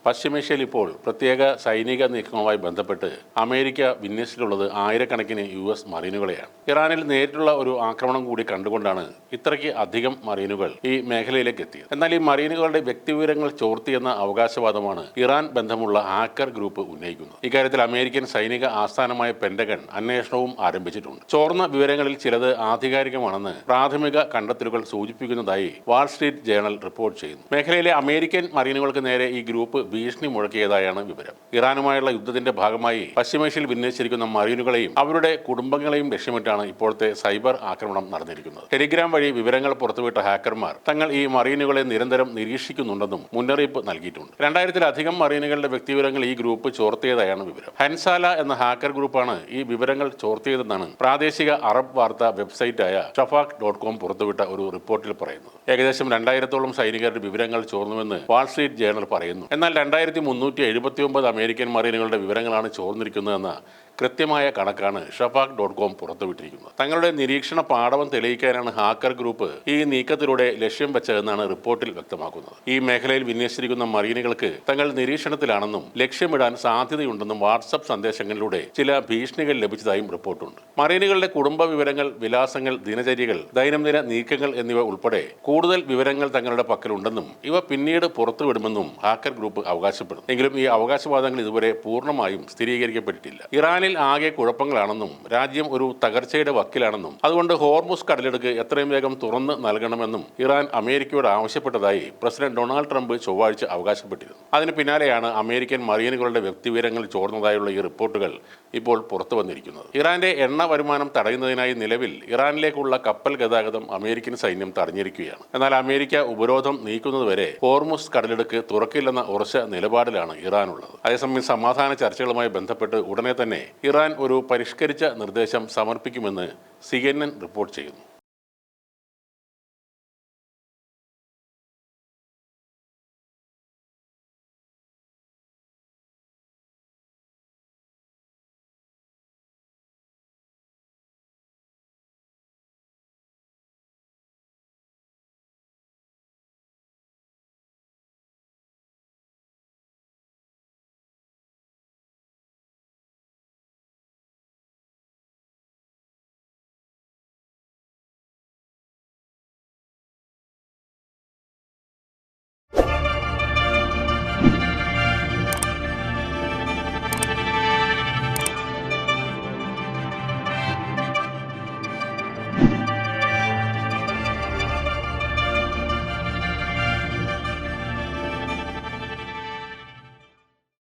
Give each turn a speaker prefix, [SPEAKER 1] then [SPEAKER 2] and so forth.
[SPEAKER 1] പശ്ചിമേഷ്യയിൽ ഇപ്പോൾ പ്രത്യേക സൈനിക നീക്കങ്ങളുമായി ബന്ധപ്പെട്ട് അമേരിക്ക വിന്യസിച്ചിട്ടുള്ളത് ആയിരക്കണക്കിന് US മറീനുകളെയാണ്. ഇറാനിൽ നേരിട്ടുള്ള ഒരു ആക്രമണം കൂടി കണ്ടുകൊണ്ടാണ് ഇത്രയ്ക്ക് അധികം മറീനുകൾ ഈ മേഖലയിലേക്ക് എത്തിയത്. എന്നാൽ ഈ മറീനുകളുടെ വ്യക്തിവിവരങ്ങൾ ചോർത്തിയെന്ന അവകാശവാദമാണ് ഇറാൻ ബന്ധമുള്ള ഹാക്കർ ഗ്രൂപ്പ് ഉന്നയിക്കുന്നത്. ഇക്കാര്യത്തിൽ അമേരിക്കൻ സൈനിക ആസ്ഥാനമായ പെന്റഗൺ അന്വേഷണവും ആരംഭിച്ചിട്ടുണ്ട്. ചോർന്ന വിവരങ്ങളിൽ ചിലത് ആധികാരികമാണെന്ന് പ്രാഥമിക കണ്ടെത്തലുകൾ സൂചിപ്പിക്കുന്നതായി വാൾ സ്ട്രീറ്റ് ജേണൽ റിപ്പോർട്ട് ചെയ്യുന്നു. മേഖലയിലെ അമേരിക്കൻ മറീനുകൾക്ക് നേരെ ഈ ഗ്രൂപ്പ് ഭീഷണി മുഴക്കിയതായാണ് വിവരം. ഇറാനുമായുള്ള യുദ്ധത്തിന്റെ ഭാഗമായി പശ്ചിമേഷ്യയിൽ വിന്യസിച്ചിരിക്കുന്ന മറീനുകളെയും അവരുടെ കുടുംബങ്ങളെയും ലക്ഷ്യമിട്ടാണ് ഇപ്പോഴത്തെ സൈബർ ആക്രമണം നടന്നിരിക്കുന്നത്. ടെലിഗ്രാം വഴി വിവരങ്ങൾ പുറത്തുവിട്ട ഹാക്കർമാർ തങ്ങൾ ഈ മറീനുകളെ നിരന്തരം നിരീക്ഷിക്കുന്നുണ്ടെന്നും മുന്നറിയിപ്പ് നൽകിയിട്ടുണ്ട്. 2000-ലധികം മറീനുകളുടെ വ്യക്തിവിവരങ്ങൾ ഈ ഗ്രൂപ്പ് ചോർത്തിയതായാണ് വിവരം. ഹൻസാല എന്ന ഹാക്കർ ഗ്രൂപ്പാണ് ഈ വിവരങ്ങൾ ചോർത്തിയതെന്നാണ് പ്രാദേശിക അറബ് വാർത്താ വെബ്സൈറ്റായ ഷഫാഖ്.com പുറത്തുവിട്ട ഒരു റിപ്പോർട്ടിൽ പറയുന്നത്. ഏകദേശം 2000-ഓളം സൈനികരുടെ വിവരങ്ങൾ ചോർന്നുവെന്ന് വാൾ സ്ട്രീറ്റ് ജേണൽ പറയുന്നു. എന്നാൽ 2379 അമേരിക്കൻ മറീനുകളുടെ വിവരങ്ങളാണ് ചോർന്നിരിക്കുന്നതെന്ന കൃത്യമായ കണക്കാണ് ഷഫാഖ്.com പുറത്തുവിട്ടിരിക്കുന്നത്. തങ്ങളുടെ നിരീക്ഷണ പാടവം തെളിയിക്കാനാണ് ഹാക്കർ ഗ്രൂപ്പ് ഈ നീക്കത്തിലൂടെ ലക്ഷ്യം വെച്ചതെന്നാണ് റിപ്പോർട്ടിൽ വ്യക്തമാക്കുന്നത്. ഈ മേഖലയിൽ വിന്യസിച്ചിരിക്കുന്ന മറീനുകൾക്ക് തങ്ങൾ നിരീക്ഷണത്തിലാണെന്നും ലക്ഷ്യമിടാൻ സാധ്യതയുണ്ടെന്നും വാട്സപ്പ് സന്ദേശങ്ങളിലൂടെ ചില ഭീഷണികൾ ലഭിച്ചതായും റിപ്പോർട്ടുണ്ട്. മറീനുകളുടെ കുടുംബ വിവരങ്ങൾ, വിലാസങ്ങൾ, ദിനചര്യകൾ, ദൈനംദിന നീക്കങ്ങൾ എന്നിവ ഉൾപ്പെടെ കൂടുതൽ വിവരങ്ങൾ തങ്ങളുടെ പക്കലുണ്ടെന്നും ഇവ പിന്നീട് പുറത്തുവിടുമെന്നും ഹാക്കർ ഗ്രൂപ്പ് അവകാശപ്പെടുന്നു. എങ്കിലും ഈ അവകാശവാദങ്ങൾ ഇതുവരെ പൂർണ്ണമായും സ്ഥിരീകരിക്കപ്പെട്ടിട്ടില്ല. ഇറാനിൽ ആകെ കുഴപ്പങ്ങളാണെന്നും രാജ്യം ഒരു തകർച്ചയുടെ വക്കിലാണെന്നും അതുകൊണ്ട് ഹോർമുസ് കടലിടുക്ക് എത്രയും വേഗം തുറന്ന് നൽകണമെന്നും ഇറാൻ അമേരിക്കയോട് ആവശ്യപ്പെട്ടതായി പ്രസിഡന്റ് ഡൊണാൾഡ് ട്രംപ് ചൊവ്വാഴ്ച അവകാശപ്പെട്ടിരുന്നു. അതിന് പിന്നാലെയാണ് അമേരിക്കൻ മറീനുകളുടെ വ്യക്തിവിവരങ്ങൾ ചോർന്നതായുള്ള ഈ റിപ്പോർട്ടുകൾ ഇപ്പോൾ പുറത്തു വന്നിരിക്കുന്നത്. ഇറാന്റെ എണ്ണ വരുമാനം തടയുന്നതിനായി നിലവിൽ ഇറാനിലേക്കുള്ള കപ്പൽ ഗതാഗതം അമേരിക്കൻ സൈന്യം തടഞ്ഞിരിക്കുകയാണ്. എന്നാൽ അമേരിക്ക ഉപരോധം നീക്കുന്നതുവരെ ഹോർമുസ് കടലിടുക്ക് തുറക്കില്ലെന്ന ഉറച്ച നിലപാടിലാണ് ഇറാനുള്ളത്. അതേസമയം സമാധാന ചർച്ചകളുമായി ബന്ധപ്പെട്ട് ഉടനെ തന്നെ ഇറാൻ ഒരു പരിഷ്കരിച്ച നിർദ്ദേശം സമർപ്പിക്കുമെന്ന് CNN റിപ്പോർട്ട് ചെയ്യുന്നു.